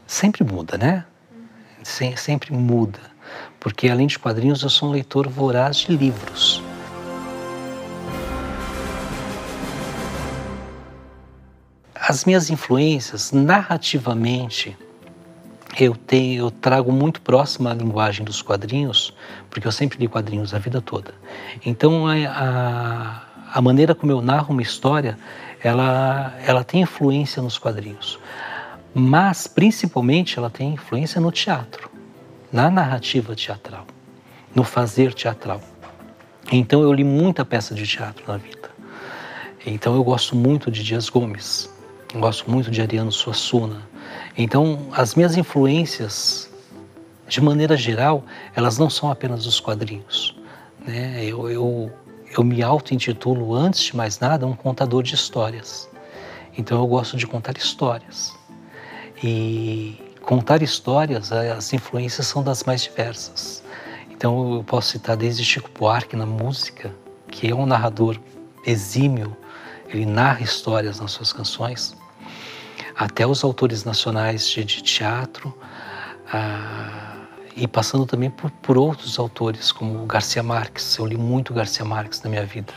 sempre muda, né? Sempre muda. Porque além de quadrinhos, eu sou um leitor voraz de livros. As minhas influências, narrativamente, eu trago muito próxima a linguagem dos quadrinhos, porque eu sempre li quadrinhos a vida toda. Então, a maneira como eu narro uma história, ela tem influência nos quadrinhos. Mas, principalmente, ela tem influência no teatro, na narrativa teatral, no fazer teatral. Então, eu li muita peça de teatro na vida. Então, eu gosto muito de Dias Gomes, eu gosto muito de Ariano Suassuna. Então, as minhas influências, de maneira geral, elas não são apenas os quadrinhos, né? Eu me auto-intitulo, antes de mais nada, um contador de histórias. Então, eu gosto de contar histórias. E contar histórias, as influências são das mais diversas. Então, eu posso citar desde Chico Buarque na música, que é um narrador exímio, ele narra histórias nas suas canções, até os autores nacionais de teatro, e passando também por outros autores, como Garcia Marques. Eu li muito Garcia Marques na minha vida.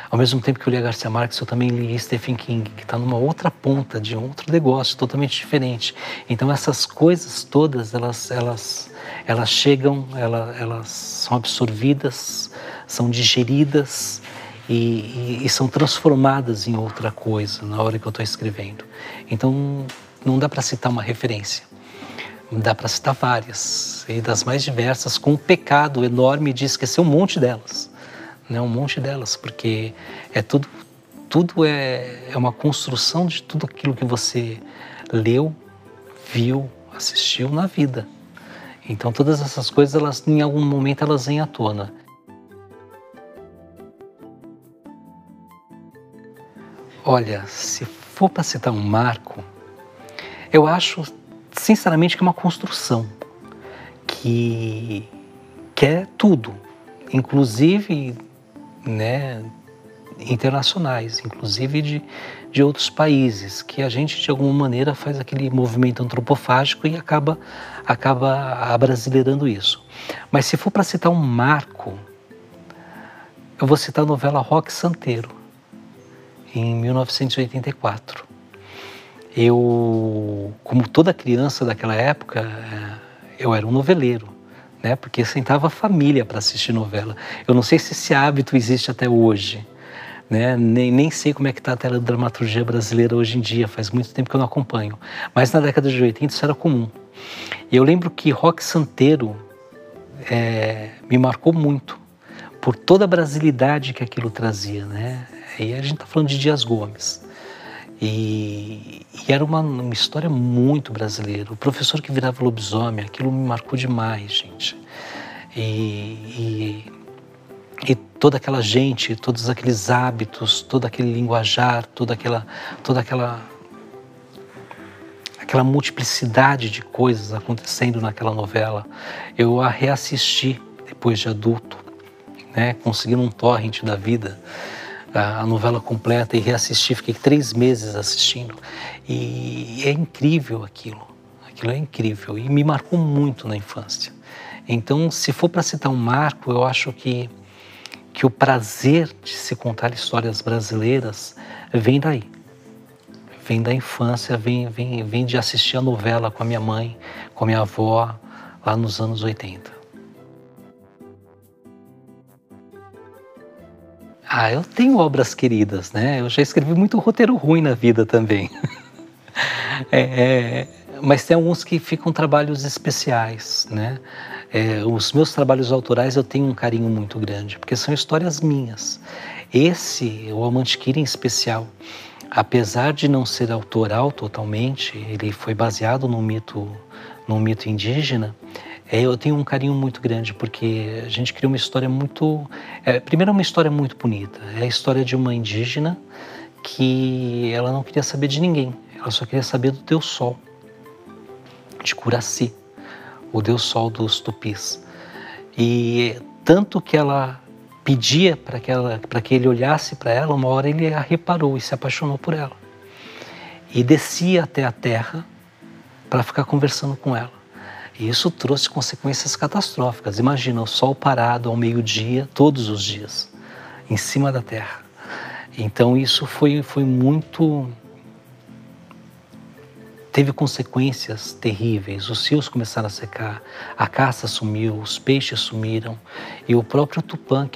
Ao mesmo tempo que eu li Garcia Marques, eu também li Stephen King, que está numa outra ponta, de outro negócio, totalmente diferente. Então essas coisas todas, elas chegam, elas são absorvidas, são digeridas e são transformadas em outra coisa na hora que eu estou escrevendo. Então não dá para citar uma referência, dá para citar várias, e das mais diversas, com um pecado enorme de esquecer um monte delas. Um monte delas, porque tudo é uma construção de tudo aquilo que você leu, viu, assistiu na vida. Então todas essas coisas, elas, em algum momento, elas vêm à tona. Olha, se for para citar um marco, eu acho, sinceramente, que é uma construção que é tudo, inclusive, né, internacionais, inclusive de outros países, que a gente de alguma maneira faz aquele movimento antropofágico e acaba abrasileirando isso. Mas se for para citar um marco, eu vou citar a novela Roque Santeiro, em 1984. Eu, como toda criança daquela época, eu era um noveleiro, né? Porque sentava a família para assistir novela. Eu não sei se esse hábito existe até hoje, né? Nem sei como é que está a teledramaturgia brasileira hoje em dia, faz muito tempo que eu não acompanho. Mas na década de 80 isso era comum. E eu lembro que Roque Santeiro me marcou muito, por toda a brasilidade que aquilo trazia, né? E a gente está falando de Dias Gomes. E era uma história muito brasileira. O professor que virava lobisomem, aquilo me marcou demais, gente. E toda aquela gente, todos aqueles hábitos, todo aquele linguajar, toda aquela multiplicidade de coisas acontecendo naquela novela. Eu a reassisti depois de adulto, né, conseguindo um torrent da vida, a novela completa, e reassisti, fiquei 3 meses assistindo, e é incrível aquilo é incrível, e me marcou muito na infância. Então, se for para citar um marco, eu acho que o prazer de se contar histórias brasileiras vem daí, vem da infância, vem de assistir a novela com a minha mãe, com a minha avó, lá nos anos 80. Eu tenho obras queridas, né? Eu já escrevi muito roteiro ruim na vida também. Mas tem alguns que ficam trabalhos especiais, né? Os meus trabalhos autorais eu tenho um carinho muito grande, porque são histórias minhas. O Almantiquira em especial, apesar de não ser autoral totalmente, ele foi baseado num mito indígena. Eu tenho um carinho muito grande, porque a gente criou uma história muito... primeiro, é uma história muito bonita. É a história de uma indígena que ela não queria saber de ninguém. Ela só queria saber do Deus Sol, de Curaci, o Deus Sol dos Tupis. E tanto que ela pedia para que ele olhasse para ela, uma hora ele a reparou e se apaixonou por ela. E descia até a terra para ficar conversando com ela. E isso trouxe consequências catastróficas. Imagina o sol parado ao meio-dia, todos os dias, em cima da terra. Então isso foi muito... Teve consequências terríveis. Os rios começaram a secar, a caça sumiu, os peixes sumiram. E o próprio Tupã,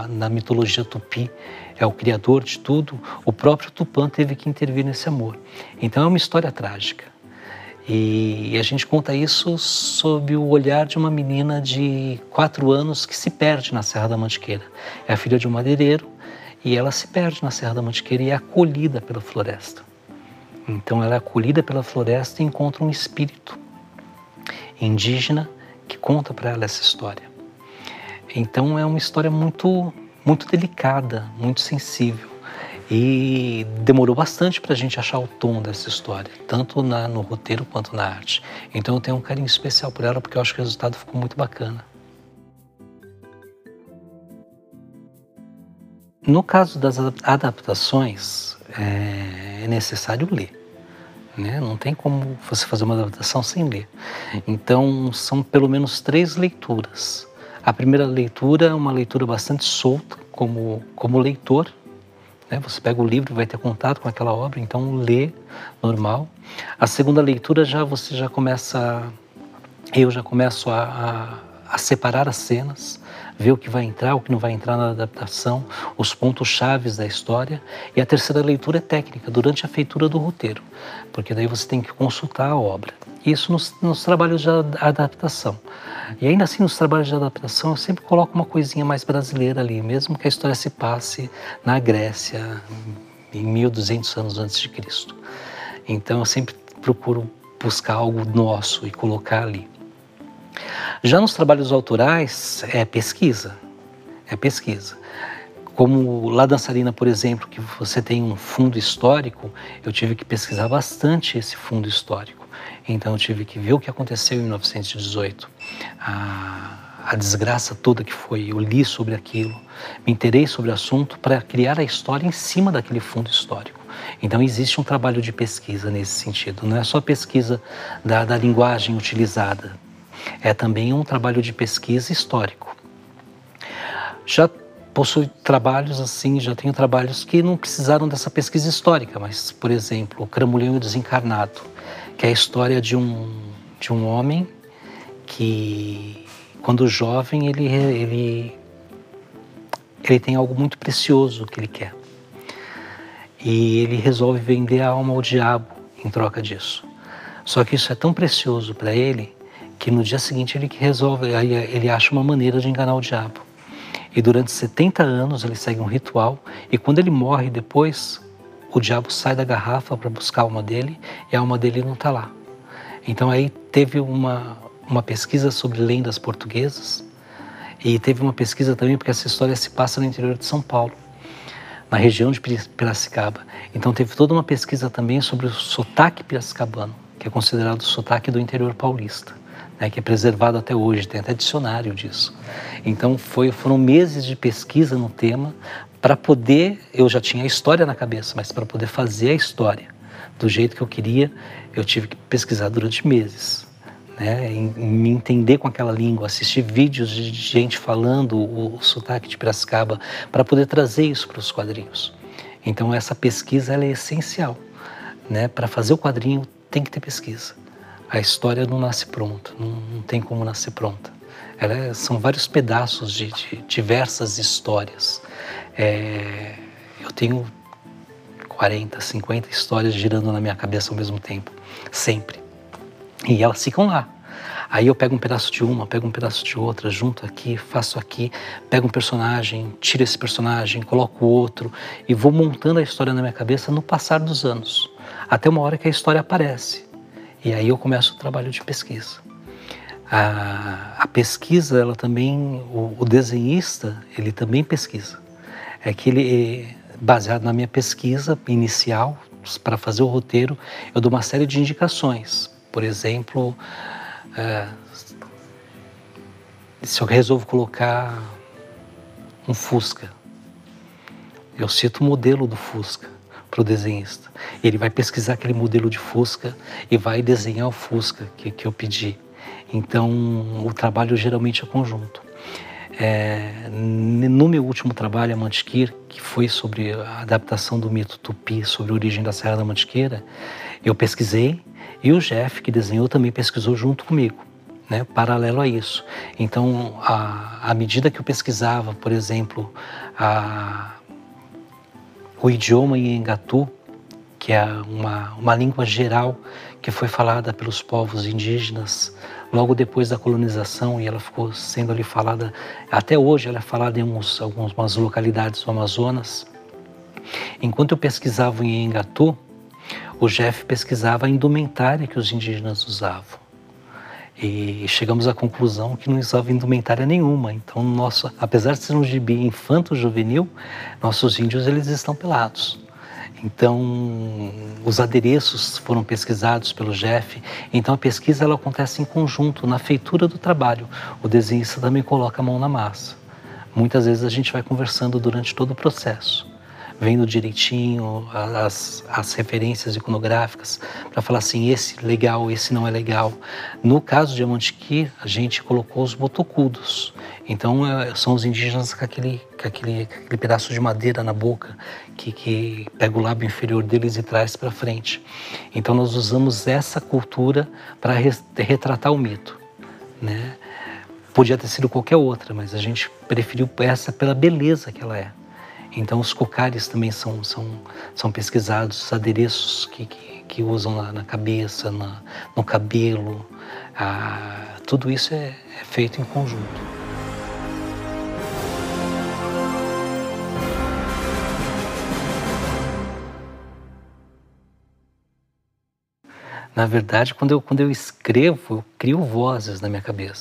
na mitologia tupi, é o criador de tudo, o próprio Tupã teve que intervir nesse amor. Então é uma história trágica. E a gente conta isso sob o olhar de uma menina de 4 anos que se perde na Serra da Mantiqueira. É a filha de um madeireiro e ela se perde na Serra da Mantiqueira e é acolhida pela floresta. Então ela é acolhida pela floresta e encontra um espírito indígena que conta para ela essa história. Então é uma história muito, muito delicada, muito sensível. E demorou bastante para a gente achar o tom dessa história, tanto no roteiro quanto na arte. Então eu tenho um carinho especial por ela, porque eu acho que o resultado ficou muito bacana. No caso das adaptações, é necessário ler, né? Não tem como você fazer uma adaptação sem ler. Então são pelo menos 3 leituras. A primeira leitura é uma leitura bastante solta, como leitor, né? Você pega o livro e vai ter contato com aquela obra, então lê normal. A segunda leitura eu já começo a separar as cenas, ver o que vai entrar, o que não vai entrar na adaptação, os pontos chaves da história. E a terceira leitura é técnica, durante a feitura do roteiro, porque daí você tem que consultar a obra. Isso nos trabalhos de adaptação. E ainda assim, nos trabalhos de adaptação, eu sempre coloco uma coisinha mais brasileira ali, mesmo que a história se passe na Grécia, em 1200 anos antes de Cristo. Então, eu sempre procuro buscar algo nosso e colocar ali. Já nos trabalhos autorais, é pesquisa. Como La Dançarina, por exemplo, que você tem um fundo histórico, eu tive que pesquisar bastante esse fundo histórico. Então eu tive que ver o que aconteceu em 1918, a desgraça toda que foi. Eu li sobre aquilo, me interessei sobre o assunto para criar a história em cima daquele fundo histórico. Então existe um trabalho de pesquisa nesse sentido, não é só pesquisa da linguagem utilizada, é também um trabalho de pesquisa histórico. Já possui trabalhos assim, já tenho trabalhos que não precisaram dessa pesquisa histórica, mas, por exemplo, O Cramulhão e o Desencarnado, que é a história de um homem que, quando jovem, ele tem algo muito precioso que ele quer. E ele resolve vender a alma ao diabo em troca disso. Só que isso é tão precioso para ele que no dia seguinte ele acha uma maneira de enganar o diabo. E durante 70 anos ele segue um ritual, e quando ele morre depois, o diabo sai da garrafa para buscar a alma dele, e a alma dele não está lá. Então aí teve uma pesquisa sobre lendas portuguesas, e teve uma pesquisa também porque essa história se passa no interior de São Paulo, na região de Piracicaba. Então teve toda uma pesquisa também sobre o sotaque piracicabano, que é considerado o sotaque do interior paulista, né, que é preservado até hoje, tem até dicionário disso. Então foram meses de pesquisa no tema para poder, eu já tinha a história na cabeça, mas para poder fazer a história do jeito que eu queria, eu tive que pesquisar durante meses, né, em me entender com aquela língua, assistir vídeos de gente falando o sotaque de Piracicaba para poder trazer isso para os quadrinhos. Então essa pesquisa ela é essencial, né? Para fazer o quadrinho tem que ter pesquisa. A história não nasce pronta, não tem como nascer pronta. São vários pedaços de diversas histórias. Eu tenho 40, 50 histórias girando na minha cabeça ao mesmo tempo, sempre. E elas ficam lá. Aí eu pego um pedaço de uma, pego um pedaço de outra, junto aqui, faço aqui, pego um personagem, tiro esse personagem, coloco outro e vou montando a história na minha cabeça no passar dos anos, até uma hora que a história aparece. E aí eu começo o trabalho de pesquisa. A pesquisa, ela também, o desenhista, ele também pesquisa. É que ele, baseado na minha pesquisa inicial, para fazer o roteiro, eu dou uma série de indicações. Por exemplo, se eu resolvo colocar um Fusca, eu cito o modelo do Fusca. para o desenhista. Ele vai pesquisar aquele modelo de Fusca e vai desenhar o Fusca que eu pedi. Então, o trabalho geralmente é conjunto. No meu último trabalho, a Mantiqueira, que foi sobre a adaptação do mito tupi sobre a origem da Serra da Mantiqueira, eu pesquisei e o Jeff, que desenhou, também pesquisou junto comigo, né, paralelo a isso. Então, à medida que eu pesquisava, por exemplo, o idioma Iengatu, que é uma língua geral que foi falada pelos povos indígenas logo depois da colonização, e ela ficou sendo ali falada, até hoje ela é falada em algumas localidades do Amazonas. Enquanto eu pesquisava em Iengatu, o Jeff pesquisava a indumentária que os indígenas usavam. E chegamos à conclusão que não usava indumentária nenhuma. Então, apesar de ser um gibi infanto-juvenil, nossos índios eles estão pelados. Então, os adereços foram pesquisados pelo Jeff. Então, a pesquisa ela acontece em conjunto, na feitura do trabalho. O desenhista também coloca a mão na massa. Muitas vezes a gente vai conversando durante todo o processo, vendo direitinho as referências iconográficas para falar assim, esse legal, esse não é legal. No caso de Amantiquí, a gente colocou os botocudos. Então, são os indígenas com aquele pedaço de madeira na boca que pega o lábio inferior deles e traz para frente. Então, nós usamos essa cultura para retratar o mito, né? Podia ter sido qualquer outra, mas a gente preferiu essa pela beleza que ela é. Então, os cocares também são pesquisados, os adereços que usam na cabeça, no cabelo. Tudo isso é feito em conjunto. Na verdade, quando eu escrevo, eu crio vozes na minha cabeça.